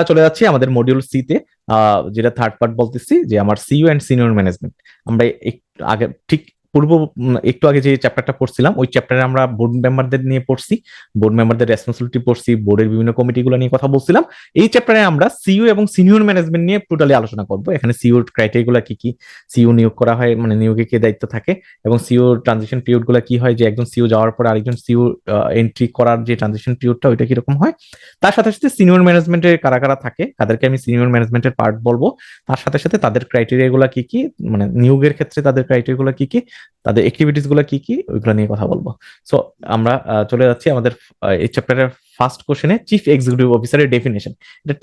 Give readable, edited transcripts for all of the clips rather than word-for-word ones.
চলে যাচ্ছি আমাদের মডিউল সি তে, যেটা থার্ড পার্ট বলতেছি, যে আমার সিইও এন্ড সিনিয়র ম্যানেজমেন্ট। আমরা একটু আগে ঠিক একটু আগে যে চ্যাপ্টারটা পড়ছিলাম, ওই চ্যাপ্টারে আমরা বোর্ড মেম্বারদের নিয়ে পড়ছি, বোর্ড মেম্বারদের রেসপন্সিবিলিটি পড়ছি, বোর্ডের বিভিন্ন কমিটিগুলো নিয়ে কথা বলছিলাম। এই চ্যাপ্টারে আমরা সিইও এবং সিনিয়র ম্যানেজমেন্ট নিয়ে টোটালি আলোচনা করব। এখানে সিইওর ক্রাইটেরিয়া কি কি, সিইও নিয়োগ করা হয় মানে নিয়োগে কে দায়িত্ব থাকে, এবং সিইও ট্রানজিশন পিরিয়ড গুলো কি হয়, যে একজন সিইও যাওয়ার পর আরেকজন সিইও এন্ট্রি করার যে ট্রানজিশন পিরিয়ডটা ওইটা কিরকম হয়। তার সাথে সাথে সিনিয়র ম্যানেজমেন্টে কারা কারা থাকে তাদেরকে আমি সিনিয়র ম্যানেজমেন্টের পার্ট বলবো। তার সাথে সাথে তাদের ক্রাইটেরিয়া গুলা কি কি, মানে নিয়োগের ক্ষেত্রে তাদের ক্রাইটেরিয়া গুলা কি কি, তাদের অ্যাক্টিভিটিস গুলা কি কি, ওইগুলো নিয়ে কথা বলবো। সো আমরা চলে যাচ্ছি আমাদের এই চ্যাপ্টারের ফার্স্ট কোশ্চেনে, চিফ এক্সিকিউটিভ অফিসারের ডেফিনেশন। এটা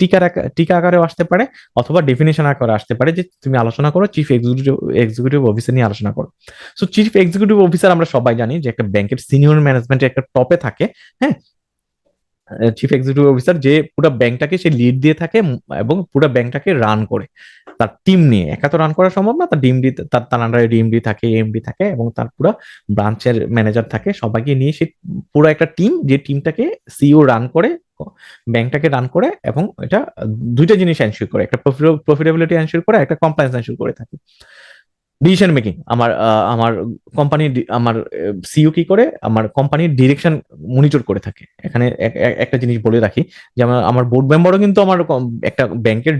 টিকা আকারেও আসতে পারে অথবা ডেফিনেশন আকারে আসতে পারে, যে তুমি আলোচনা করো চিফ এক্সিকিউটিভ অফিসার নিয়ে আলোচনা করো। সো চিফ এক্সিকিউটিভ অফিসার আমরা সবাই জানি যে একটা ব্যাংকের সিনিয়র ম্যানেজমেন্টের একটা টপে থাকে। হ্যাঁ, চিফ এক্সিকিউটিভ অফিসার যে পুরো ব্যাংকটাকে সে লিড দিয়ে থাকে এবং পুরো ব্যাংকটাকে রান করে তার টিম নিয়ে। একা তো রান করা সম্ভব না, তার ডিএমডি, তার আন্ডারে ডিএমডি থাকে, এমডি থাকে, এবং তার পুরো ব্রাঞ্চের ম্যানেজার থাকে, সবাইকে নিয়ে সে পুরো একটা টিম, যে টিমটাকে সিইও রান করে, ব্যাংকটাকে রান করে, এবং এটা দুইটা জিনিস এনশিওর করে, একটা প্রফিটেবিলিটি এনশিওর করে, একটা কমপ্লায়েন্স এনশিওর করে থাকে। ডিসিশন মেকিং, আমার কোম্পানির আমার সিইও কি করে, আমার কোম্পানির ডিরেকশন মনিটর করে থাকে। এখানে একটা জিনিস বলে রাখি, যে আমার বোর্ড মেম্বারও কিন্তু আমার একটা ব্যাংকের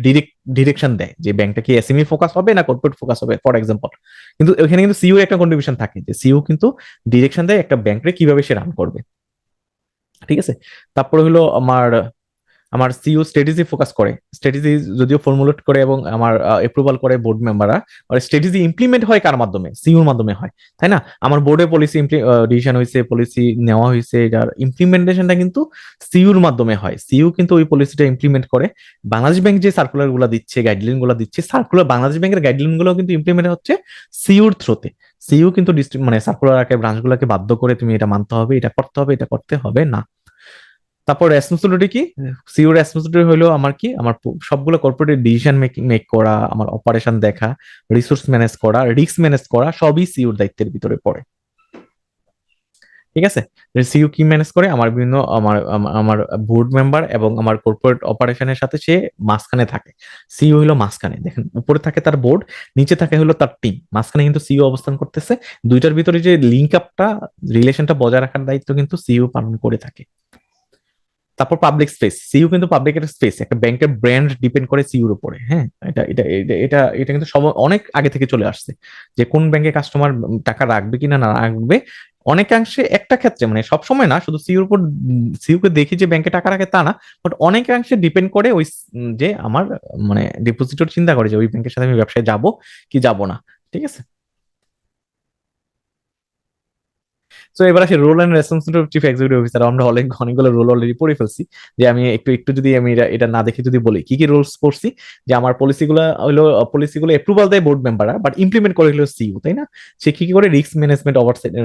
ডিরেকশন দেয়, যে ব্যাংকটা কি এসএমই ফোকাস হবে না কর্পোরেট ফোকাস হবে, ফর এক্সাম্পল। কিন্তু এখানে কিন্তু সিইও একটা কন্ট্রিবিউশন থাকে, যে সিইও কিন্তু ডিরেকশন দেয় একটা ব্যাংকে কিভাবে সে রান করবে। ঠিক আছে। তারপরে হলো আমার আমার সিইও স্ট্র্যাটেজি ফোকাস করে, স্ট্র্যাটেজি যদিও ফর্মুলেট করে এবং আমার অ্যাপ্রুভাল করে বোর্ড মেম্বাররা। আর স্ট্র্যাটেজি ইমপ্লিমেন্ট হয় কার মাধ্যমে? সিইওর মাধ্যমে হয়, তাই না? আমার বোর্ডে পলিসি ডিসিশন হয়েছে, পলিসি নেওয়া হয়েছে, যার ইমপ্লিমেন্টেশনটা কিন্তু সিইওর মাধ্যমে হয়। সিইও কিন্তু ওই পলিসিটা ইমপ্লিমেন্ট করে। বাংলাদেশ ব্যাংক যে সার্কুলার গুলো দিচ্ছে, গাইডলাইন গুলো দিচ্ছে, সার্কুলার বাংলাদেশ ব্যাংকের গাইডলাইন গুলো কিন্তু ইমপ্লিমেন্ট হচ্ছে সিইওর থ্রুতে। সিইও কিন্তু মানে সার্কুলার আকারে ব্রাঞ্চগুলোকে বাধ্য করে, তুমি এটা মানতে হবে, এটা করতে হবে, এটা করতে হবে না। তারপর রেসপন্সিবিলিটি কি? সিইও রেসপন্সিবিলিটি হলো আমার কি, আমার সবগুলো কর্পোরেট ডিসিশন মেক করা, আমার অপারেশন দেখা, রিসোর্স ম্যানেজ করা, রিস্ক ম্যানেজ করা, সবই সিইওর দায়িত্বের ভিতরে পড়ে। ঠিক আছে। সিইও কি ম্যানেজ করে? আমার বিভিন্ন আমার বোর্ড মেম্বার এবং আমার কর্পোরেট অপারেশনের সাথে সে মাঝখানে থাকে। সিইও হলো মাঝখানে, দেখেন উপরে থাকে তার বোর্ড, নিচে থাকে হলো তার টিম, মাঝখানে কিন্তু সিইও অবস্থান করতেছে। দুইটার ভিতরে যে লিঙ্ক আপটা, রিলেশনটা বজায় রাখার দায়িত্ব কিন্তু সিইও পালন করে থাকে। তারপর পাবলিক স্পেস, সিইও কিন্তু পাবলিক একটা স্পেস, একটা ব্যাংকের ব্র্যান্ড ডিপেন্ড করে সিইওর উপরে। হ্যাঁ, এটা এটা এটা এটা এটা কিন্তু সব অনেক আগে থেকে চলে আসছে, যে কোন ব্যাংকে কাস্টমার টাকা রাখবে কিনা না রাখবে। অনেকাংশে একটা ক্ষেত্রে, মানে সব সময় না, শুধু সিইওর উপর, সিইও কে দেখি যে ব্যাংকে টাকা রাখে তা না, বাট অনেকাংশে ডিপেন্ড করে ওই যে আমার মানে ডিপোজিটর চিন্তা করে যে ওই ব্যাংকের সাথে আমি ব্যবসায় যাব কি যাব না। ঠিক আছে। তো এবার আসি role and responsibility of chief executive officer. আমরা অনেকগুলো রোল অলরেডি পড়ে ফেলছি, যে আমি একটু একটু যদি আমি এটা না দেখে যদি বলি কি কি রোলস পড়ছি, যে আমার পলিসিগুলো হলো, পলিসিগুলো অ্যাপ্রুভাল দেয় বোর্ড মেম্বাররা, বাট ইমপ্লিমেন্ট করে হলো সিইও, তাই না? সে কি কি করে? রিস্ক ম্যানেজমেন্ট,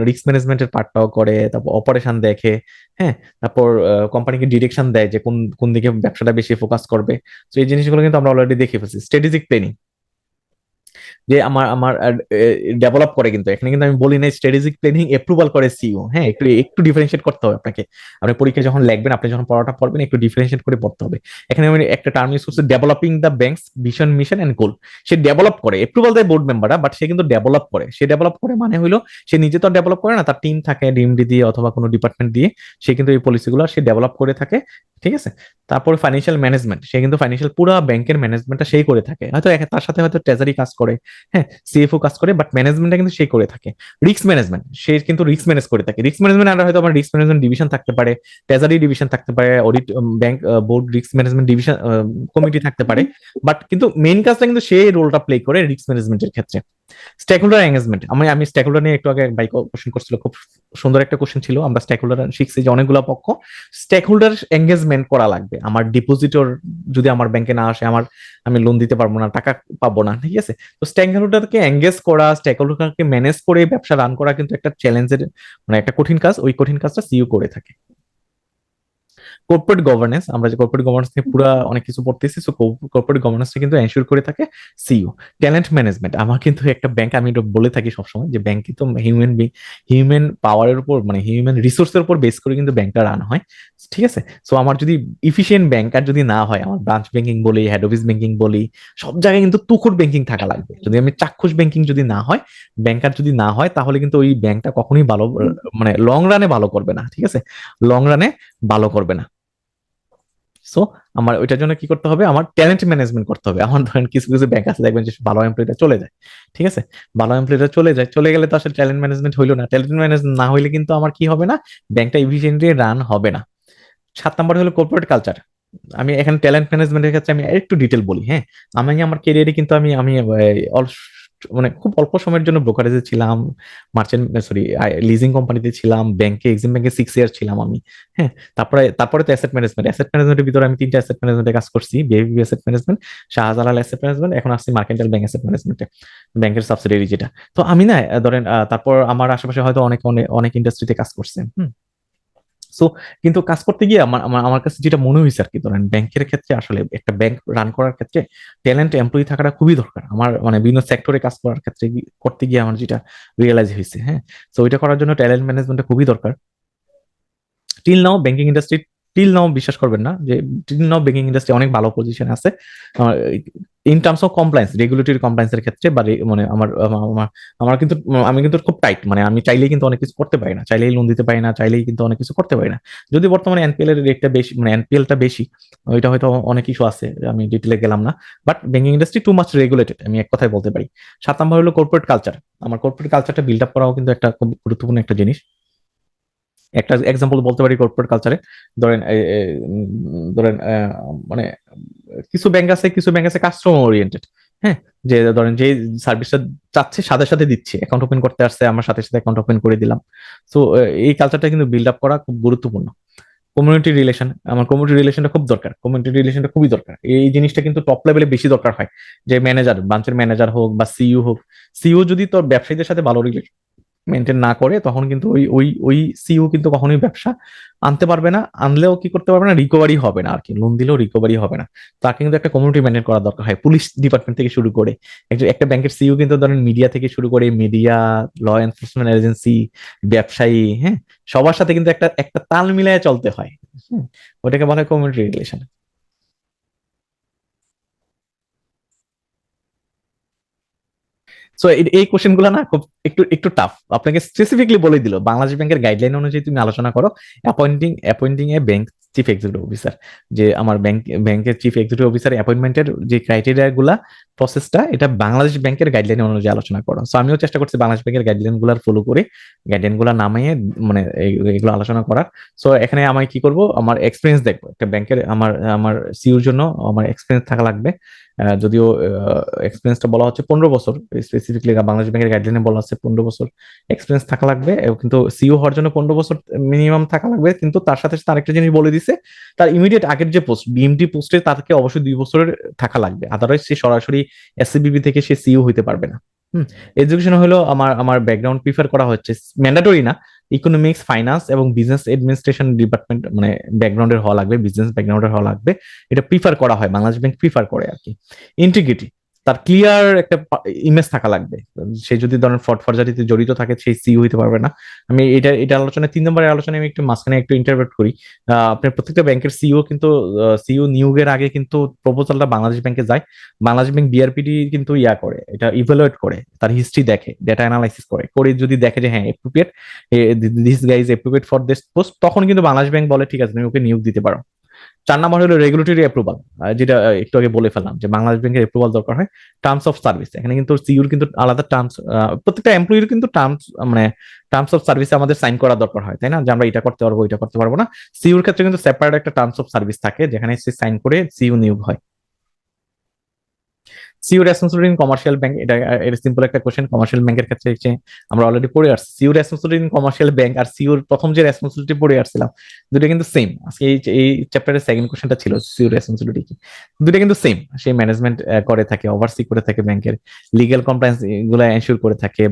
রিস্ক ম্যানেজমেন্টের পার্টটাও করে, তারপর অপারেশন দেখে। হ্যাঁ, তারপর কোম্পানিকে ডিরেকশন দেয় যে কোন কোন দিকে ব্যবসাটা বেশি ফোকাস করবে। তো এই জিনিসগুলো কিন্তু আমরা অলরেডি দেখে ফেলছি। স্ট্র্যাটেজিক প্ল্যানিং, যে আমার আমার ডেভেলপ করে, কিন্তু এখানে কিন্তু আমি বলি না স্ট্র্যাটেজিক প্ল্যানিং অ্যাপ্রুভাল করে সিইও। হ্যাঁ, একটু একটু ডিফারেন্সিয়েট করতে হবে আপনাকে। আপনি পরীক্ষা যখন লিখবেন, আপনি যখন পড়াটা পড়বেন, একটু ডিফারেন্সিয়েট করে পড়তে হবে। এখানে আমি একটা টার্ম ইউজ করছি, developing the banks vision mission and goal. সে ডেভেলপ করে, অ্যাপ্রুভাল দেয় বোর্ড মেম্বাররা, বাট সে কিন্তু ডেভেলপ করে। সে ডেভেলপ করে মানে হলো, সে নিজে তো ডেভেলপ করে না, তার টিম থাকে ডিএমডি দিয়ে অথবা কোনো ডিপার্টমেন্ট দিয়ে, সে কিন্তু এই পলিসিগুলো সে ডেভেলপ করে থাকে। ঠিক আছে। তারপরে ফাইন্যান্সিয়াল ম্যানেজমেন্ট, সে কিন্তু ফাইন্যান্সিয়াল পুরো ব্যাংকের ম্যানেজমেন্টটা সেই করে থাকে, হয়তো তার সাথে হয়তো ট্রেজারি কাজ করে, হ্যাঁ, সিএফও কাজ করে, বাট ম্যানেজমেন্টটা কিন্তু সে করে থাকে। রিস্ক ম্যানেজমেন্ট, সে কিন্তু রিস্ক ম্যানেজ করে থাকে। রিস্ক ম্যানেজমেন্ট আন্ডার হয়তো আমার রিস্ক ম্যানেজমেন্ট ডিভিশন থাকতে পারে, ট্রেজারি ডিভিশন থাকতে পারে, audit bank board risk management division committee থাকতে পারে, বাট কিন্তু মেইন কাজটা কিন্তু সেই রোলটা প্লে করে রিস্ক ম্যানেজমেন্টের ক্ষেত্রে। স্টেক হোল্ডার এঙ্গেজমেন্ট, আমি স্টেক হোল্ডার নিয়ে একটু আগে বাইক কোশ্চেন করছিল, খুব সুন্দর একটা কোশ্চেন ছিল। আমরা স্টেক হোল্ডার শিখছি যে অনেকগুলো পক্ষ, স্টেক হোল্ডার এঙ্গেজমেন্ট করা লাগবে। আমার ডিপোজিটর যদি আমার ব্যাংকে না আসে, আমি লোন দিতে পারবো না, টাকা পাবো না। ঠিক আছে। তো স্টেক হোল্ডারকে এঙ্গেজ করা, স্টেক হোল্ডারকে ম্যানেজ করে ব্যবসা রান করা কিন্তু একটা চ্যালেঞ্জের, মানে একটা কঠিন কাজ। ওই কঠিন কাজটা সিইও করে থাকে। কর্পোরেট গভর্নেন্স, আমরা যে কর্পোরেট গভর্নেন্স নিয়ে পুরো অনেক কিছু পড়তেছি, সো কর্পোরেট গভর্নেন্সটা কিন্তু এনশিওর করে থাকে সিইও। ট্যালেন্ট ম্যানেজমেন্ট, আমার কিন্তু একটা ব্যাংক, আমি এটা বলে থাকি সবসময় যে ব্যাংক কিন্তু হিউম্যান পাওয়ারের উপর, মানে হিউম্যান রিসোর্সের উপর বেস করে কিন্তু ব্যাংকটা রান হয়, ঠিক আছে? সো আমার যদি ইফিসিয়েন্ট ব্যাংকার যদি না হয়, আমার ব্রাঞ্চ ব্যাংকিং বলি, হেড অফিস ব্যাংকিং বলি, সব জায়গায় কিন্তু তুখুর ব্যাংকিং থাকা লাগবে। যদি আমি চাক্ষুষ ব্যাংকিং যদি না হয়, ব্যাংকার যদি না হয়, তাহলে কিন্তু ওই ব্যাংকটা কখনোই ভালো, মানে লং রানে ভালো করবে না, ঠিক আছে? লং রানে ভালো করবে না। সো আমার ওইটার জন্য কি করতে হবে, আমার ট্যালেন্ট ম্যানেজমেন্ট করতে হবে। আমার ধরেন কিছু কিছু ব্যাংক আছে, দেখবেন যে ভালো এমপ্লয়িটা চলে যায়, ঠিক আছে? ভালো এমপ্লয়িটা চলে যায়, চলে গেলে তো আসলে ট্যালেন্ট ম্যানেজমেন্ট হইলো না। ট্যালেন্ট ম্যানেজমেন্ট না হইলে কিন্তু আমার কি হবে না, ব্যাংকটা ইফিসিয়েন্টলি রান হবে না। 7 নম্বর হলো কর্পোরেট কালচার। আমি এখানে ট্যালেন্ট ম্যানেজমেন্টের ক্ষেত্রে আমি একটু ডিটেল বলি, হ্যাঁ। আমি আমার ক্যারিয়ারে কিন্তু আমি আমি মানে খুব অল্প সময়ের জন্য ব্রোকারেজে ছিলাম, মার্চেন্ট সরি লিজিং কোম্পানিতে ছিলাম, ব্যাংকে এক্সিম ব্যাংকে 6 ইয়ার ছিলাম আমি, হ্যাঁ। তারপরে তো অ্যাসেট ম্যানেজমেন্টের ভিতরে আমি 3টা অ্যাসেট ম্যানেজমেন্টে কাজ করছি, বিএবি asset management, Shahjalal asset management, এখন আসছি মার্কেন্টাইল ব্যাংক অ্যাসেট ম্যানেজমেন্টে, ব্যাংকের সাবসিডিয়ারি যেটা। তো আমি না ধরেন তারপর আমার আশেপাশে হয়তো অনেক অনেক অনেক ইন্ডাস্ট্রিতে কাজ করছে, সো কিন্তু কাজ করতে গিয়ে আমার আমার আমার কাছে যেটা মনে হয়েছে আর কি, ধরেন ব্যাংকের ক্ষেত্রে আসলে একটা ব্যাংক রান করার ক্ষেত্রে ট্যালেন্ট এমপ্লয়ি থাকাটা খুবই দরকার। আমার মানে বিভিন্ন সেক্টরে কাজ করার ক্ষেত্রে করতে গিয়ে আমার যেটা রিয়েলাইজ হয়েছে, হ্যাঁ। সো ওইটা করার জন্য ট্যালেন্ট ম্যানেজমেন্টটা খুবই দরকার। Till now banking industry, till now বিশ্বাস করবেন না যে টিল নাও ব্যাংকিং ইন্ডাস্ট্রি অনেক ভালো পজিশন আছে in terms of compliance, regulatory কমপ্লায়েন্সের ক্ষেত্রে, বা মানে আমার কিন্তু আমি কিন্তু খুব টাইট, মানে আমি চাইলেই কিন্তু অনেক কিছু করতে পারি না, চাইলেই লোন দিতে পারি না, চাইলেই কিন্তু অনেক কিছু করতে পারি না। যদি বর্তমানে এনপিএল এর রেটটা বেশি, মানে এনপিএলটা বেশি, ওইটা হয়তো অনেক ইস্যু আছে, আমি ডিটেলে গেলাম না। But banking industry too much regulated, আমি এক কথায় বলতে পারি। 7 নম্বর হলো কর্পোরেট কালচার। আমার কর্পোরেট কালচারটা বিল্ড আপ করাও কিন্তু একটা খুব গুরুত্বপূর্ণ একটা জিনিস। একটা এক্সাম্পল বলতে পারি কর্পোরেট কালচারে, ধরেন ধরেন মানে কিছু ব্যাংক আছে কাস্টমার ওরিয়েন্টেড, হ্যাঁ। যে ধরেন যে সার্ভিসটা চাচ্ছে সাথে সাথে দিচ্ছে, অ্যাকাউন্ট ওপেন করতে আসছে, আমার সাথে সাথে অ্যাকাউন্ট ওপেন করে দিলাম। তো এই কালচারটা কিন্তু বিল্ড আপ করা খুব গুরুত্বপূর্ণ। কমিউনিটি রিলেশন, আমার কমিউনিটি রিলেশনটা খুব দরকার, কমিউনিটি রিলেশনটা খুবই দরকার। এই জিনিসটা কিন্তু টপ লেভেলে বেশি দরকার হয়, যে ম্যানেজার, ব্রাঞ্চের ম্যানেজার হোক বা সিইও হোক, সিইও যদি তোর ব্যবসায়ীদের সাথে ভালো মেনটেন না করে, তখন কিন্তু ওই ওই ওই সিইও কিন্তু কখনোই ব্যবসা আনতে পারবে না, আনলেও কি করতে পারবে না, রিকভারি হবে না আর কি, লোন দিলেও রিকভারি হবে না। তাকে কিন্তু একটা কমিউনিটি মেনটেন করা দরকার হয়, পুলিশ ডিপার্টমেন্ট থেকে শুরু করে। একটা ব্যাংকের সিইও কিন্তু ধরেন মিডিয়া থেকে শুরু করে, মিডিয়া, ল এনফোর্সমেন্ট এজেন্সি, ব্যবসায়ী, হ্যাঁ, সবার সাথে কিন্তু একটা একটা তাল মিলায় চলতে হয়। হুম, ওটাকে বলা হয় কমিউনিটি রিলেশন। সো এই কোশ্চেন গুলো না খুব একটু একটু টাফ, আপনাকে স্পেসিফিকলি বলে দিল বাংলাদেশ ব্যাংকের গাইডলাইন অনুযায়ী তুমি আলোচনা করো। অ্যাপয়েন্টিং এ ব্যাংক চিফ এক্সিকিউটিভ অফিসার, যে আমার ব্যাংকের চিফ এক্সিকিউটিভ অফিসার অ্যাপয়েন্টমেন্টের যে ক্রাইটেরিয়া গুলা, প্রসেসটা, এটা বাংলাদেশ ব্যাংকের গাইডলাইন অনুযায়ী আলোচনা করো। সো আমিও চেষ্টা করছি বাংলাদেশ ব্যাংকের গাইডলাইন গুলার ফলো করে, গাইডলাইন গুলা নামিয়ে, মানে এগুলো আলোচনা করার। সো এখানে আমি কি করব, আমার এক্সপিরিয়েন্স দেখবো একটা ব্যাংকের, আমার আমার সিইউর জন্য আমার এক্সপিরিয়েন্স থাকা লাগবে। যদিও এক্সপিরিয়েন্সটা বলা হচ্ছে 15 বছর, স্পেসিফিকলি বাংলাদেশ ব্যাংকের গাইডলাইনে বলা আছে 15 বছর এক্সপিরিয়েন্স থাকা লাগবে, কিন্তু সিইও হওয়ার জন্য 15 বছর মিনিমাম থাকা লাগবে। কিন্তু তার সাথে সাথে আরেকটা জিনিস বলে দিছে, তার ইমিডিয়েট আগের যে পোস্ট বিএমটি পোস্টে, তাকে অবশ্যই 2 বছরের থাকা লাগবে, আদারওয়াইজ সে সরাসরি এসসিবিবি থেকে সে সিইও হইতে পারবে না। এডুকেশন হলো আমার আমার ব্যাকগ্রাউন্ড প্রিফার করা হচ্ছে, ম্যান্ডেটরি না, ইকোনমিক্স, ফাইন্যান্স এবং বিজনেস অ্যাডমিনিস্ট্রেশন ডিপার্টমেন্ট, মানে ব্যাকগ্রাউন্ডের হওয়া লাগবে, বিজনেস ব্যাকগ্রাউন্ডের হওয়া লাগবে। এটা প্রিফার করা হয়, বাংলাদেশ ব্যাংক প্রিফার করে আর কি। ইন্টিগ্রিটি, তার ক্লিয়ার একটা ইমেজ থাকা লাগবে। সে যদি ধরেন ফ্রড ফরজারিতে জড়িত থাকে, সেই সিইও হইতে পারবে না। আমি এটা আলোচনায় 3 নম্বরের আলোচনায় আমি একটু মাঝখানে একটু ইন্টারভেট করি। আপনার প্রত্যেকটা ব্যাংকের সিইও কিন্তু সিইও নিয়োগের আগে কিন্তু প্রপোজালটা বাংলাদেশ ব্যাংকে যায়। বাংলাদেশ ব্যাংক বিআরপিডি কিন্তু ইয়া করে, এটা ইভালুয়েট করে, তার হিস্ট্রি দেখে, ডেটা অ্যানালাইসিস করে করে যদি দেখে যে হ্যাঁ appropriate, this guy is appropriate for this post, তখন কিন্তু বাংলাদেশ ব্যাংক বলে ঠিক আছে তুমি ওকে নিয়োগ দিতে পারো। 4 নম্বর হলো রেগুলেটরি অ্যাপ্রুভাল, যেটা একটু আগে বলে ফেললাম যে বাংলাদেশ ব্যাংকের অ্যাপ্রুভাল দরকার হয়। টার্মস অফ সার্ভিস, এখানে কিন্তু সিইউর কিন্তু আলাদা টার্মস, প্রত্যেকটা এমপ্লয়ির কিন্তু টার্মস, মানে টার্মস অফ সার্ভিসে আমাদের সাইন করা দরকার হয়, তাই না, যে আমরা এটা করতে পারবো এটা করতে পারবো না। সিইউর ক্ষেত্রে কিন্তু সেপারেট একটা টার্মস অফ সার্ভিস থাকে, যেখানে সে সাইন করে সিইউ নিয়োগ হয়। CEO responsibility in commercial bank, এটা সিম্পল একটা কোশ্চেন। কমার্শিয়াল ব্যাংকের ক্ষেত্রে আমরা অলরেডি পড়ে আসছি CEO responsibility in commercial bank, আর সিইওর প্রথম যে রেসপন্সিবিলিটি পড়ে আসছিলাম দুটো কিন্তু সেম। আজকে এই চ্যাপ্টারের সেকেন্ড কোশ্চেনটা ছিল সিইও রেসপন্সিবিলিটি কি, দুটো কিন্তু সেম। সেই ম্যানেজমেন্ট করে থাকে, ওভারসি করে থাকে ব্যাংকের, লিগ্যাল কমপ্লায়েন্স গুলো এনশিওর করে থাকে,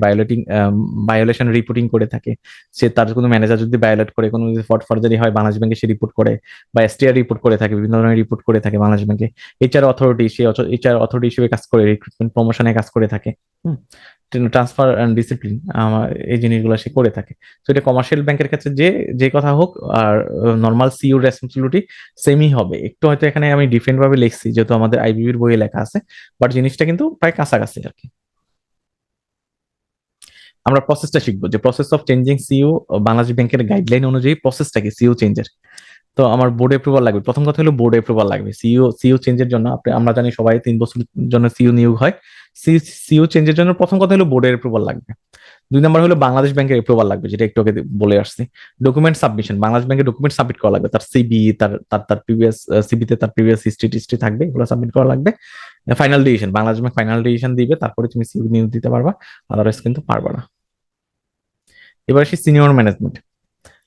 ভায়োলেশন রিপোর্টিং করে থাকে। সে তার কোনো ম্যানেজার যদি ভায়োলেট করে, কোনো যদি ফর্জারি হয় বাংলাদেশ ব্যাংকে সে রিপোর্ট করে, বা এসটিআর রিপোর্ট করে থাকে, বিভিন্ন ধরনের রিপোর্ট করে থাকে বাংলাদেশ ব্যাংকে। এইচআর অথরিটি, সে এইচআর অথরিটি হিসেবে কাজ করে, রিক্রুটমেন্ট প্রমোশনে কাজ করে থাকে, ট্রান্সফার অ্যান্ড ডিসিপ্লিন এই জিনিসগুলো সে করে থাকে। তো এটা কমার্শিয়াল ব্যাংকের ক্ষেত্রে যে যে কথা হোক, আর নর্মাল সিইও রেসপন্সিবিলিটি সেমই হবে। একটু হয়তো এখানে আমি ডিফারেন্ট ভাবে লিখছি যেহেতু আমাদের আইবিবির বইয়ে লেখা আছে, বাট জিনিসটা কিন্তু প্রায় কাছাকাছি আর কি। আমরা প্রসেসটা শিখবো, যে process of changing CEO Bangladesh ব্যাংকের গাইডলাইন অনুযায়ী প্রসেসটা কি সিইও চেঞ্জের। তো আমার বোর্ড অ্যাপ্রুভাল লাগবে, প্রথম কথা হলো বোর্ড অ্যাপ্রুভাল লাগবে। সিইও চেঞ্জের জন্য আমরা জানি সবাই 3 বছরের জন্য সিইও নিয়োগ হয়। সিইও চেঞ্জের জন্য প্রথম কথা হলো বোর্ডের অ্যাপ্রুভাল লাগবে। 2 নম্বর হলো বাংলাদেশ ব্যাংকের অ্যাপ্রুভাল লাগবে, যেটা একটু আগে বলে আসছি। ডকুমেন্ট সাবমিশন, বাংলাদেশ ব্যাংকের ডকুমেন্ট সাবমিট করা লাগবে, তার সিবি, তার তার তার প্রিভিয়াস সিবিতে তার প্রিভিয়াস হিস্ট্রি থাকবে, এগুলো সাবমিট করা লাগবে। Final decision, Bangladesh bank final decision দিবে, তারপরে তুমি সিইও নিয়োগ দিতে পারবা, আদারওয়াইজ কিন্তু পারবা না। এবার আসি সিনিয়র ম্যানেজমেন্ট।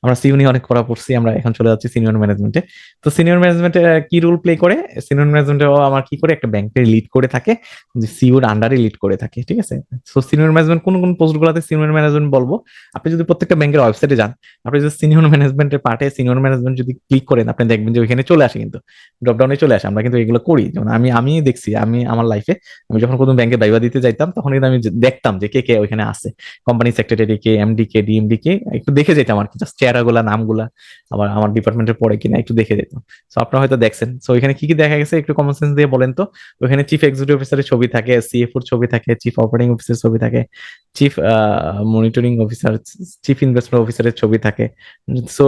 আমরা সিইও নিয়ে অনেক পড়া পড়ছি, আমরা এখন চলে যাচ্ছি সিনিয়র ম্যানেজমেন্টে। তো সিনিয়র ম্যানেজমেন্টে কি রোল প্লে করে, সিনিয়র ম্যানেজমেন্টে আমার কি করে, একটা ব্যাংকের লিড করে থাকে, যে সিইওর আন্ডারে লিড করে থাকে, ঠিক আছে। সো সিনিয়র ম্যানেজমেন্ট কোন কোন পোস্ট গুলাতে সিনিয়র ম্যানেজমেন্ট বলবো, আপনি যদি প্রত্যেকটা ব্যাংকের ওয়েবসাইটে যান, আপনি যদি সিনিয়র ম্যানেজমেন্টের পার্টে সিনিয়র ম্যানেজমেন্ট যদি ক্লিক করেন, আপনি দেখবেন যে ওইখানে চলে আসে, কিন্তু ড্রপডাউনে চলে আসে। আমরা কিন্তু এগুলো করি, যেমন আমি দেখছি, আমি আমার লাইফে আমি যখন কোনো ব্যাংকে ভাইবা দিতে যাইতাম, তখন কিন্তু আমি দেখতাম যে কে কে ওইখানে আছে, কোম্পানি সেক্রেটারি কে, এমডি কে, ডিএমডি কে, একটু দেখে যেতাম আর কি, জাস্ট চেহারাগুলা নামগুলা আবার আমার ডিপার্টমেন্টের পড়ে কিনা একটু দেখে যেতাম। তো আপনারা হয়তো দেখছেন। সো এখানে কি কি দেখা গেছে একটু কমন সেন্স দিয়ে বলেন তো। ওখানে চিফ এক্সিকিউটিভ অফিসারের ছবি থাকে, সিএফওর ছবি থাকে, চিফ অপারেটিং অফিসারের ছবি থাকে, chief monitoring officer, chief investment অফিসারের ছবি থাকে। সো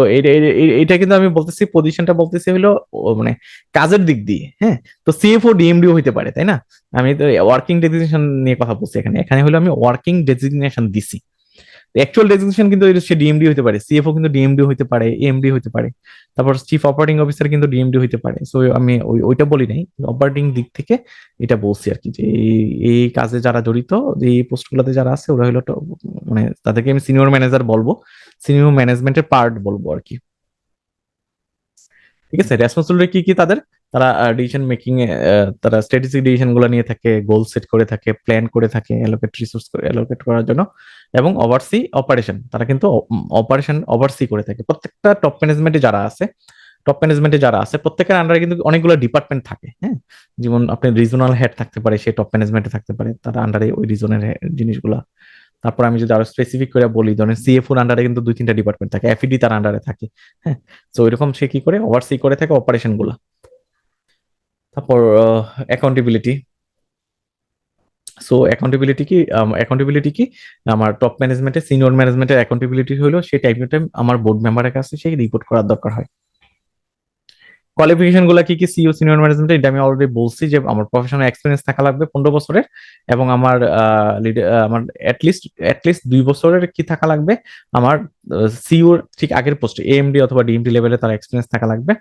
এইটা কিন্তু আমি বলতেছি, পজিশনটা বলতেছি হলো মানে কাজের দিক দিয়ে, হ্যাঁ। তো সিএফও ডিএমডিও হইতে পারে, তাই না। আমি তো ওয়ার্কিং ডেজিগনেশন নিয়ে কথা বলছি, এখানে এখানে হলো আমি ওয়ার্কিং ডেজিগনেশন দিছি। অ্যাকচুয়াল ডেজিগনেশন কিন্তু সে ডিএমডি হতে পারে, সিএফও কিন্তু ডিএমডি হতে পারে, এমডি হতে পারে, তারপর চিফ অপারেটিং অফিসার কিন্তু ডিএমডি হতে পারে। সো আমি ওইটা বলি নাই, অপারেটিং দিক থেকে এটা বলছি আর কি, যে এই কাজে যারা জড়িত, যে এই পোস্ট গুলোতে যারা আছে, ওরা হলো মানে তাদেরকে আমি সিনিয়র ম্যানেজার বলবো, সিনিয়র ম্যানেজমেন্টের পার্ট বলবো আর কি। ঠিক আছে, রেসপন্সিবিলিটি কি কি তাদের, তারা ডিসিশন মেকিং এ তারা স্ট্র্যাটেজিক ডিসিশন গুলো নিয়ে থাকে, গোল সেট করে থাকে, প্ল্যান করে থাকে, অ্যালোকেট রিসোর্স অ্যালোকেট করার জন্য, এবং ওভারসি অপারেশন, তারা কিন্তু অপারেশন ওভারসি করে থাকে। প্রত্যেকটা টপ ম্যানেজমেন্টে যারা আছে, টপ ম্যানেজমেন্টে যারা আছে প্রত্যেকের আন্ডারে কিন্তু অনেকগুলো ডিপার্টমেন্ট থাকে, হ্যাঁ। যেমন আপনি রিজনাল হেড থাকতে পারে, সে টপ ম্যানেজমেন্টে থাকতে পারে, তার আন্ডারে ওই রিজনের জিনিসগুলা। তারপর আমি যদি আরো স্পেসিফিক করে বলি, ধরেন সিএফওর আন্ডারে কিন্তু 2-3টা ডিপার্টমেন্ট থাকে, এফইডি তার আন্ডারে থাকে, হ্যাঁ। তো এরকম সে কি করে ওভারসি করে থাকে অপারেশন গুলা। তারপর অ্যাকাউন্টেবিলিটি। সো অ্যাকাউন্টেবিলিটি কি আমার টপ ম্যানেজমেন্টে, সিনিয়র ম্যানেজমেন্টের অ্যাকাউন্টেবিলিটি হলো সেই টাইম টু টাইম আমার বোর্ড মেম্বারের কাছে সেই রিপোর্ট করার দরকার হয়। কোয়ালিফিকেশন গুলা কি কি সিইও সিনিয়র ম্যানেজমেন্ট, এটা আমি অলরেডি বলছি, যে আমার প্রফেশনাল এক্সপিরিয়েন্স থাকা লাগবে 15 বছরের, এবং আমার আমার অ্যাটলিস্ট 2 বছরের কি থাকা লাগবে, আমার সিইওর ঠিক আগের পোস্টে এএমডি অথবা ডিএমডি লেভেলে তার এক্সপিরিয়েন্স থাকা লাগবে।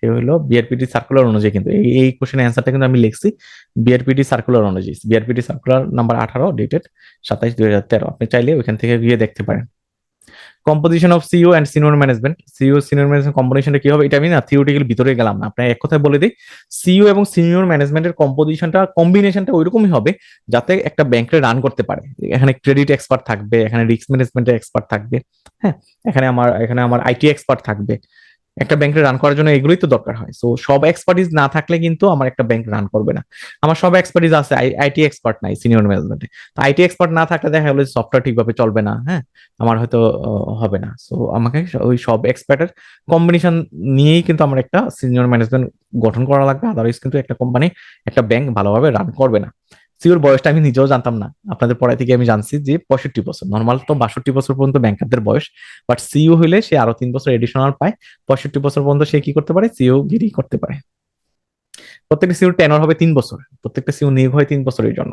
সে হলো বিআরপিটি সার্কুলার অনুযায়ী, কিন্তু এই কোশ্চেনের অ্যান্সারটা কিন্তু আমি লিখছি বিআরপিটি সার্কুলার অনুযায়ী, বিআরপিটি সার্কুলার নাম্বার 18 ডেটেড 27/2013, আপনি চাইলে ওইখান থেকে গিয়ে দেখতে পারেন। Composition of CEO and senior management, CEO senior management কম্পোজিশনটা কি হবে, এটা আমি না থিওরিটিক্যাল ভিতরে গেলাম না, আপনার এক কথায় বলে দিই, সিইও এবং সিনিয়র ম্যানেজমেন্টের কম্পোজিশনটা কম্বিনেশনটা ওইরকমই হবে যাতে একটা ব্যাংকে রান করতে পারে। এখানে ক্রেডিট এক্সপার্ট থাকবে, এখানে রিস্ক ম্যানেজমেন্টের এক্সপার্ট থাকবে, হ্যাঁ। এখানে আমার আইটি এক্সপার্ট থাকবে। একটা ব্যাংক রান করার জন্য এগুলোই তো দরকার হয়। সো সব এক্সপার্টিস না থাকলে কিন্তু আমার একটা ব্যাংক রান করবে না। আমার সব এক্সপার্টিস আছে, আইটি এক্সপার্ট নাই সিনিয়র ম্যানেজমেন্টে। তো আইটি এক্সপার্ট না থাকলে দেখা গেলো সফটওয়্যার ঠিকভাবে চলবে না, হ্যাঁ। আমার হয়তো হবে না। সো আমাকে ওই সব এক্সপার্টের কম্বিনেশন নিয়েই কিন্তু আমার একটা সিনিয়র ম্যানেজমেন্ট গঠন করা লাগবে, আদারওয়াইজ কিন্তু একটা কোম্পানি, একটা ব্যাংক ভালোভাবে রান করবে না। সিওর বয়সটা আমি নিজেও জানতাম না, আপনাদের পড়াই থেকে আমি জানছি যে 65 বছর, নর্মাল তো 62 বছর পর্যন্ত ব্যাংকারদের বয়স, বাট সিইও হইলে সে আরো 3 বছর এডিশনাল পায়। 65 বছর পর্যন্ত সে কি করতে পারে, সিইও গিরি করতে পারে। প্রত্যেকটা সিইও টেনর হবে 3 বছর, প্রত্যেকটা সিইও নিয়োগ হয় 3 বছরের জন্য।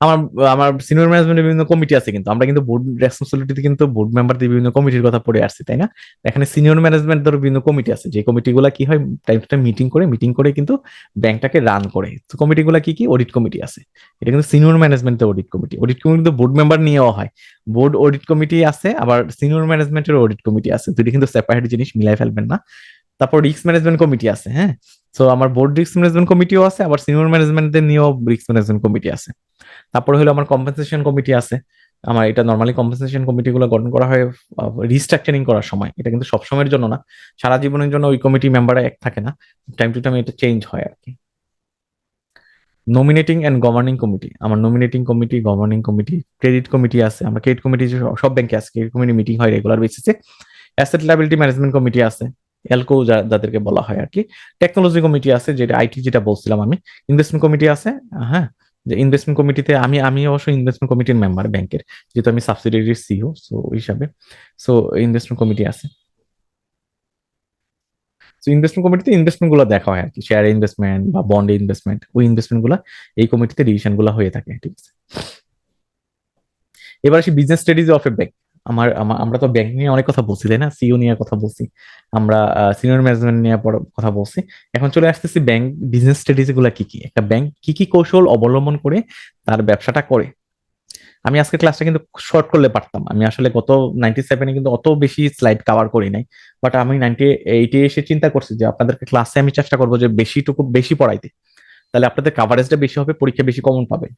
আমার আমার সিনিয়র ম্যানেজমেন্টের বিভিন্ন কমিটি আছে, কিন্তু আমরা কিন্তু বোর্ড রেসপন্সিবিলিটিতে কিন্তু বোর্ড মেম্বারদের বিভিন্ন কমিটির কথা পড়ে আসছি, তাই না? এখানে সিনিয়র ম্যানেজমেন্ট ধরো বিভিন্ন কমিটি আছে, যে কমিটিগুলো কি হয়, টাইম টু টাইম মিটিং করে কিন্তু ব্যাংকটাকে রান করে। তো কমিটিগুলো কি কি? অডিট কমিটি আছে, এটা কিন্তু সিনিয়র ম্যানেজমেন্টের অডিট কমিটি কিন্তু বোর্ড মেম্বার নিয়েও হয়। বোর্ড অডিট কমিটি আছে, আবার সিনিয়র ম্যানেজমেন্টের অডিট কমিটি আছে, দুটি কিন্তু সেপারেট জিনিস, মিলাই ফেলবেন না। তারপর রিস্ক ম্যানেজমেন্ট কমিটি আছে, হ্যাঁ। তো আমার বোর্ড রিস্ক ম্যানেজমেন্ট কমিটিও আছে, আবার সিনিয়র ম্যানেজমেন্টদের নিয়েও রিস্ক ম্যানেজমেন্ট কমিটি আছে। তারপরে হলো আমার কম্পেনসেশন কমিটি আছে। আমার এটা নর্মালি কম্পেনসেশন কমিটি গুলো গঠন করা হয় রিস্ট্রাকচারিং করার সময়, এটা কিন্তু সব সময়ের জন্য না, সারা জীবনের জন্য ওই কমিটি মেম্বার এক থাকে না, টাইম টু টাইম এটা চেঞ্জ হয় আর কি। নমিনেটিং এন্ড গভর্নিং কমিটি, আমার nominating committee, governing committee, credit committee আছে, আমরা ক্রেডিট কমিটি সব ব্যাংকে আছে, ক্রেডিট কমিটি মিটিং হয় রেগুলার বেসিসে। অ্যাসেট লাইবিলিটি ম্যানেজমেন্ট কমিটি আছে, এলকো যাদেরকে বলা হয় আর কি। টেকনোলজি কমিটি আছে, যেটা আইটি যেটা বলছিলাম আমি। ইনভেস্টমেন্ট কমিটি আছে, হ্যাঁ। যে ইনভেস্টমেন্ট কমিটিতে আমি অবশ্য ইনভেস্টমেন্ট কমিটির মেম্বার ব্যাংকের, যেহেতু আমি সাবসিডিয়ারির সিইও, সো হিসাবে। সো ইনভেস্টমেন্ট কমিটি আছে। তো ইনভেস্টমেন্ট কমিটিতে ইনভেস্টমেন্ট গুলো দেখা হয় আর কি, শেয়ার ইনভেস্টমেন্ট বা বন্ডে ইনভেস্টমেন্ট, ওই ইনভেস্টমেন্ট গুলো এই কমিটিতে ডিসিশন গুলো হয়ে থাকে, ঠিক আছে। এবার আসি business strategy of A bank. আমরা তো ব্যাংক নিয়ে অনেক কথা বলছি, তাই না? সিইও নিয়ে কথা বলছি, আমরা সিনিয়র ম্যানেজমেন্ট নিয়ে কথা বলছি। এখন চলে আসতেছি ব্যাংক বিজনেস স্ট্র্যাটেজি গুলা কি কি, একটা ব্যাংক কি কি কৌশল অবলম্বন করে তার ব্যবসাটা করে। আমি আজকে ক্লাসটা কিন্তু শর্ট করলে পারতাম, আমি আসলে গত 97-এ কিন্তু অত বেশি স্লাইড কভার করি নাই, বাট আমি 98-এ এসে চিন্তা করছি যে আপনাদেরকে ক্লাসে আমি চেষ্টা করবো যে বেশি পড়াইতে, তাহলে আপনাদের কাভারেজটা বেশি হবে, পরীক্ষা বেশি কমন পাবেন।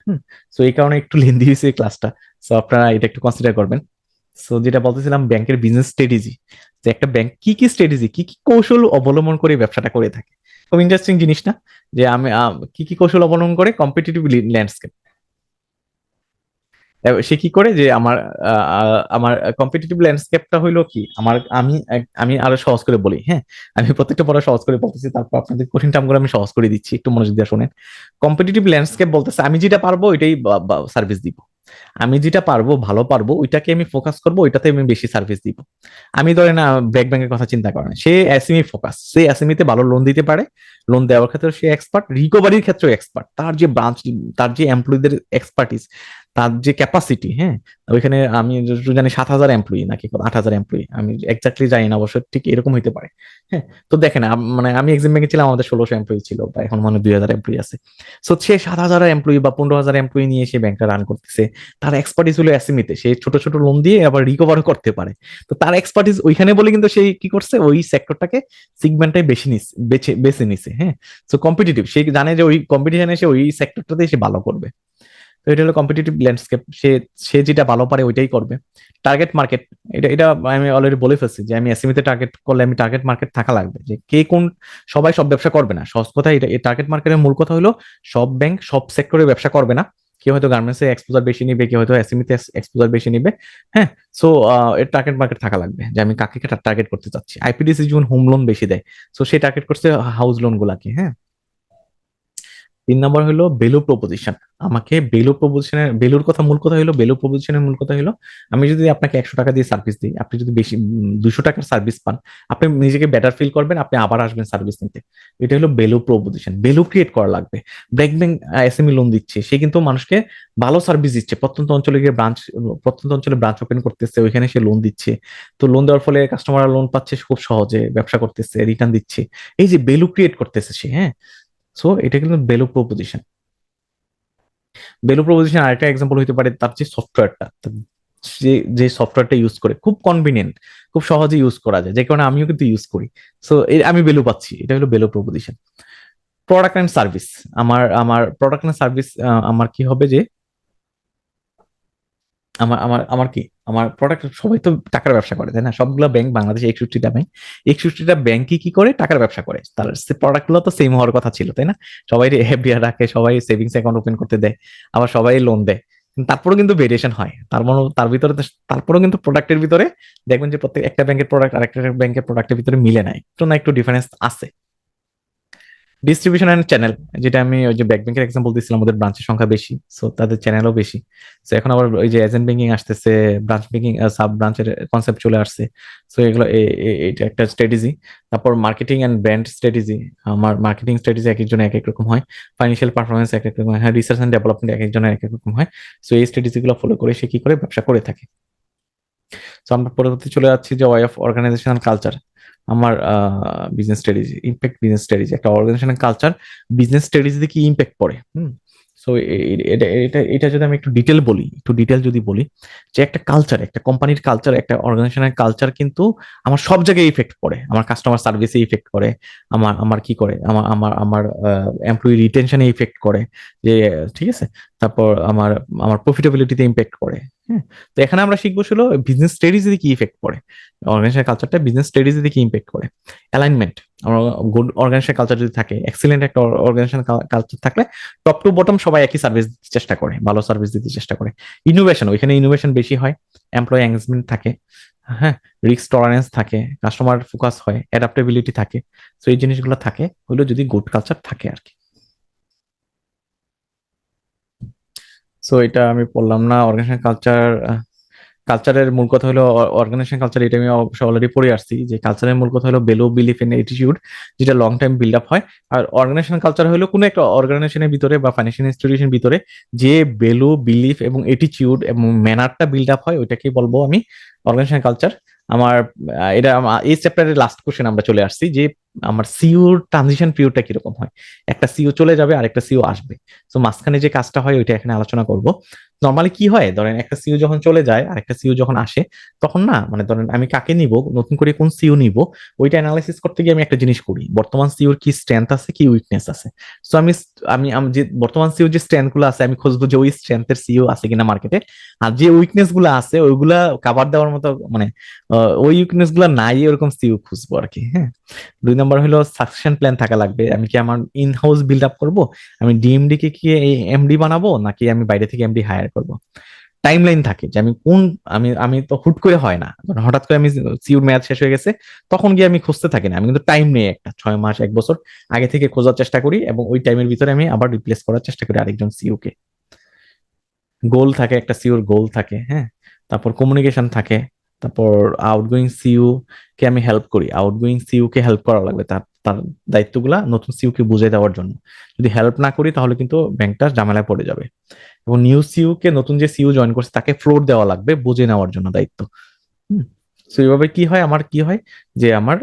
সো এই কারণে একটু লেন্দি হয়েছে এই ক্লাসটা। সো আপনারা এটা একটু কনসিডার করবেন। সো যেটা বলতেছিলাম, ব্যাংকের বিজনেস স্ট্র্যাটেজি, যে একটা ব্যাংক কি কি স্ট্র্যাটেজি, কি কি কৌশল অবলম্বন করে ব্যবসাটা করে থাকে। খুব ইন্টারেস্টিং জিনিস না? যে আমি কি কি কৌশল অবলম্বন করে কম্পিটিটিভ ল্যান্ডস্কেপ। সে কি করে যে আমার কম্পিটিটিভ ল্যান্ডস্কেপটা হইলো কি, আমি আরো সহজ করে বলি, হ্যাঁ। আমি প্রত্যেকটা পড়া সহজ করে বলতেছি, তারপর আপনাদের কঠিন টার্মগুলো আমি সহজ করে দিচ্ছি, একটু মনোযোগ দিয়ে শুনেন। কম্পিটিটিভ ল্যান্ডস্কেপ বলতেছে আমি যেটা পারবো ওইটাই সার্ভিস দিব। আমি যেটা পারবো, ভালো পারবো, ওইটাকে আমি ফোকাস করবো, ওইটাতে আমি বেশি সার্ভিস দিব। আমি ধরেন ব্যাংকের কথা চিন্তা করেন, সে এসএমই ফোকাস, সে এসএমই তে ভালো লোন দিতে পারে, লোন দেওয়ার ক্ষেত্রে সে এক্সপার্ট, রিকভারির ক্ষেত্রে এক্সপার্ট, তার যে ব্রাঞ্চ, তার যে এমপ্লয়ীদের এক্সপার্টিস, তার যে ক্যাপাসিটি, হ্যাঁ। ওইখানে আমি যতটুকু জানি 7,000 এমপ্লয়ি নাকি 8,000 এমপ্লয়ি, আমি এক্স্যাক্টলি জানি না, অবশ্য ঠিক এরকম হইতে পারে, হ্যাঁ। তো দেখেন মানে আমি এক্সাম ব্যাংকে ছিলাম, আমাদের 1,600 এমপ্লয়ি ছিল, বা এখন মানে 2,000 এমপ্লয়ি আছে। সো সে 7,000 এমপ্লয়ি বা 15,000 এমপ্লয়ি নিয়ে সে ব্যাংকটা রান করতেছে। তার এক্সপার্টিস হলো এসএমইতে, সে ছোট ছোট লোন দিয়ে আবার রিকভারও করতে পারে। তো তার এক্সপার্টিস ওইখানে বলে কিন্তু সেই কি করছে, ওই সেক্টরটাকে সিগমেন্টটাই বেছে নিছে, হ্যাঁ। সো কম্পিটিটিভ, সে জানে যে ওই কম্পিটিশনে সে ওই সেক্টরটাতে সে ভালো করবে। তো এটা হলো কম্পিটিটিভ ল্যান্ডস্কেপ, সে সে যেটা ভালো পারে ওইটাই করবে। টার্গেট মার্কেট, এটা এটা আমি অলরেডি বলে ফেলছি যে আমি এসএমইতে টার্গেট করলে আমি টার্গেট মার্কেট থাকা লাগবে, যে কে কোন, সবাই সব ব্যবসা করবে না, সহজ কথা এটা। এই টার্গেট মার্কেটের মূল কথা হলো সব ব্যাংক সব সেক্টরে ব্যবসা করবে না, কেউ হয়তো গার্মেন্টসে এক্সপোজার বেশি নিবে, কেউ হয়তো এসএমইতে এক্সপোজার বেশি নিবে, হ্যাঁ। সো এর টার্গেট মার্কেট থাকা লাগবে, যে আমি কাকে টার্গেট করতে চাচ্ছি। আইপিডিসি যেমন হোম লোন বেশি দেয়, সো সে টার্গেট করছে হাউস লোন গুলাকে, হ্যাঁ। 3 নম্বর হলো ভ্যালু প্রপোজিশন। আমাকে ভ্যালুর কথা, মূল কথা হলো ভ্যালু প্রপোজিশনের মূল কথা হলো, আমি যদি আপনাকে 100 টাকা দিয়ে সার্ভিস দিই, আপনি যদি বেশি 200 টাকার সার্ভিস পান, আপনি নিজেকে বেটার ফিল করবেন, আপনি আবার আসবেন সার্ভিস নিতে। এটা হলো ভ্যালু প্রপোজিশন, ভ্যালু ক্রিয়েট করা লাগবে। ব্যাংক এসএমই লোন দিচ্ছে, সে কিন্তু মানুষকে ভালো সার্ভিস দিচ্ছে, প্রত্যন্ত অঞ্চলে ব্রাঞ্চ ওপেন করতেছে, ওইখানে সে লোন দিচ্ছে। তো লোন দেওয়ার ফলে কাস্টমাররা লোন পাচ্ছে খুব সহজে, ব্যবসা করতেছে, রিটার্ন দিচ্ছে, এই যে ভ্যালু ক্রিয়েট করতেছে সে, হ্যাঁ। সো এটা কিন্তু ভ্যালু প্রপোজিশন। ভ্যালু প্রপোজিশন আরেকটা এক্সাম্পল হতে পারে তার যে সফটওয়্যারটা, যে যে সফটওয়্যারটা ইউজ করে খুব কনভিনিয়েন্ট, খুব সহজে ইউজ করা যায়, যে কারণে আমিও কিন্তু ইউজ করি। সো আমি ভ্যালু পাচ্ছি, এটা হলো value proposition. Product and service, আমার আমার প্রোডাক্ট অ্যান্ড সার্ভিস, আমার কি হবে যে আমার আমার আমার কি আমার প্রোডাক্ট, সবাই তো টাকার ব্যবসা করে, তাই না? সবগুলো ব্যাংক, বাংলাদেশে 61টা ব্যাংক, 61টা ব্যাংকই কি করে, টাকার ব্যবসা করে। তার প্রোডাক্ট গুলো তো সেম হওয়ার কথা ছিল, তাই না? সবাই এফডিআর রাখে, সবাই সেভিংস অ্যাকাউন্ট ওপেন করতে দেয়, আবার সবাই লোন দেয়। তারপরেও কিন্তু ভেরিয়েশন হয়, তার মানে তার ভিতরে তারপরেও কিন্তু প্রোডাক্টের ভিতরে দেখবেন যে প্রত্যেক একটা ব্যাংকের প্রোডাক্ট আরেকটা ব্যাংকের প্রোডাক্টের ভিতরে মিলে নাই, একটু না একটু ডিফারেন্স আছে। ডিস্ট্রিবিউশন এন্ড চ্যানেল, যেটা আমি ওই যে ব্যাক ব্যাংকের এক্সাম্পল দিয়েছিলাম, ওদের ব্রাঞ্চের সংখ্যা বেশি, সো তাদের চ্যানেলও বেশি। সো এখন আবার ওই যে এজেন্ট ব্যাংকিং আসতেছে, ব্রাঞ্চ ব্যাংকিং, সাব ব্রাঞ্চের কনসেপ্ট চলে আসছে। সো এগুলো এটা একটা স্ট্র্যাটেজি। তারপর মার্কেটিং এন্ড ব্র্যান্ড স্ট্র্যাটেজি, আমার মার্কেটিং স্ট্র্যাটেজি এক একজনের এক এক রকম হয়, ফাইন্যান্সিয়াল পারফরমেন্স এক এক রকম হয়, রিসার্চ এন্ড ডেভেলপমেন্ট এক একজনের এক এক রকম হয়। সো এই স্ট্র্যাটেজি গুলো ফলো করে সে কি করে ব্যবসা করে থাকে। তো আমরা পরবর্তী চলে যাচ্ছি যে ওয়াই অফ অর্গানাইজেশনাল কালচার। আমার business strategy, impact business strategy, একটা অর্গানাইজেশনাল কালচার বিজনেস স্ট্র্যাটেজিতে কি ইম্প্যাক্ট পড়ে। সো এটা এটা এটা যদি আমি একটু ডিটেল বলি, একটু ডিটেল যদি বলি, যে একটা কালচার, একটা কোম্পানির কালচার, একটা অর্গানাইজেশনের কালচার কিন্তু আমার সব জায়গায় ইফেক্ট পড়ে। আমার কাস্টমার সার্ভিসে ইফেক্ট করে, আমার আমার কি করে, আমার আমার আমার এমপ্লয়ি রিটেনশনে ইফেক্ট করে, যে ঠিক আছে। তারপর আমার আমার প্রফিটেবিলিটিতে ইম্প্যাক্ট করে। হ্যাঁ, তো এখানে আমরা শিখবো ছিল বিজনেস স্ট্র্যাটেজিতে কি ইফেক্ট পড়ে, অর্গানাইজেশন কালচারটা বিজনেস স্ট্র্যাটেজিতে কি ইম্প্যাক্ট করে। অ্যালাইনমেন্ট, আমরা গুড অর্গানাইজেশন কালচার যদি থাকে, এক্সিলেন্ট একটা অর্গানাইজেশন কালচার থাকলে টপ টু বটম সবাই একই সার্ভিস দিতে চেষ্টা করে, ভালো সার্ভিস দিতে চেষ্টা করে। ইনোভেশন, ওইখানে ইনোভেশন বেশি হয়, এমপ্লয়ি এঙ্গেজমেন্ট থাকে, হ্যাঁ, রিস্ক টলারেন্স থাকে, কাস্টমার ফোকাস হয়, অ্যাডাপ্টেবিলিটি থাকে। তো এই জিনিসগুলো থাকে হলো যদি গুড কালচার থাকে আর কি। সো এটা আমি বললাম না অর্গানাইজেশন কালচার। কালচারের মূল কথা হলো অর্গানাইজেশন কালচার, এটা আমি অবশ্য অলরেডি পড়ে আসছি, যে কালচারের মূল কথা হলো ভ্যালু, বিলিফ এন্ড অ্যাটিটিউড, যেটা লং টাইম বিল্ড আপ হয়। আর অর্গানাইজেশন কালচার হলো কোনো একটা অর্গানাইজেশনের ভিতরে বা ফাইন্যান্সিয়াল ইনস্টিটিউশনের ভিতরে যে ভ্যালু, বিলিফ এবং অ্যাটিটিউড এবং ম্যানারটা বিল্ড আপ হয়, ওইটাকেই বলবো আমি অর্গানাইজেশন কালচার। আমার এই চ্যাপ্টারের লাস্ট কোশ্চেন আমরা চলে আসছি, যে আমার সিইওর ট্রানজিশন পিরিয়ডটা কিরকম হয়। একটা সিইও চলে যাবে, আরেকটা সিইও আসবে, তো মাঝখানে যে কাজটা হয় ওইটা এখানে আলোচনা করব। নর্মালি কি হয়, ধরেন একটা সিইও যখন চলে যায় আরেকটা সিইও যখন আসে, তখন না মানে ধরেন আমি কাকে নিব, নতুন করে কোন সিইও নিব, ওইটা অ্যানালাইসিস করতে গিয়ে আমি একটা জিনিস করি, বর্তমান সিইওর কি স্ট্রেংথ আছে, কি উইকনেস আছে। সো আমি আমি আমি যে বর্তমান সিইওর যে স্ট্রেংথ গুলো আছে আমি খুঁজবো যে ওই স্ট্রেংথের সিইও আছে কিনা মার্কেটে। আর যে উইকনেস গুলো আছে ওইগুলা কাভার দেওয়ার মতো মানে ওই উইকনেস গুলা নাই এরকম সিইও খুঁজবো আর কি। হ্যাঁ, 2 নম্বর হলো সাকসেশন প্ল্যান থাকা লাগবে। আমি কি আমার ইন হাউস বিল্ড আপ করবো, আমি ডিএমডি কে কি এমডি বানাবো, নাকি আমি বাইরে থেকে এমডি হায়ার করবো। টাইম লাইন থাকে যে আমি কোন, আমি আমি তো হুট করে হয় না, হঠাৎ করে আমি সিউর মেয়াদ শেষ হয়ে গেছে তখন গিয়ে আমি খুঁজতে থাকি না, আমি কিন্তু টাইম নিয়ে একটা 6 মাস 1 বছর আগে থেকে খোঁজার চেষ্টা করি, এবং ওই টাইমের ভিতরে আমি আবার রিপ্লেস করার চেষ্টা করি আরেকজন সিইও কে। গোল থাকে, একটা সিওর গোল থাকে, হ্যাঁ। তারপর কমিউনিকেশন থাকে। তারপর আউটগোয়িং সিইও কে আমি হেল্প করি, আউটগোয়িং সিইও কে হেল্প করা লাগবে, তার তার দায়িত্বগুলা নতুন সিইও কে বুঝিয়ে দেওয়ার জন্য। যদি হেল্প না করি তাহলে কিন্তু ব্যাংকটা ঝামেলায় পড়ে যাবে। এবং নিউ সিইও কে, নতুন যে সিইও জয়েন করছে তাকে ফ্লোর দেওয়া লাগবে, বুঝে নেওয়ার জন্য দায়িত্ব। হুম। তো এইভাবে কি হয়, আমার কি হয়, যে আমার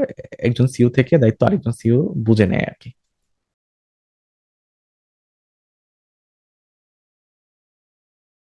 একজন সিইও থেকে দায়িত্ব আরেকজন সিইও বুঝে নেয় আর কি।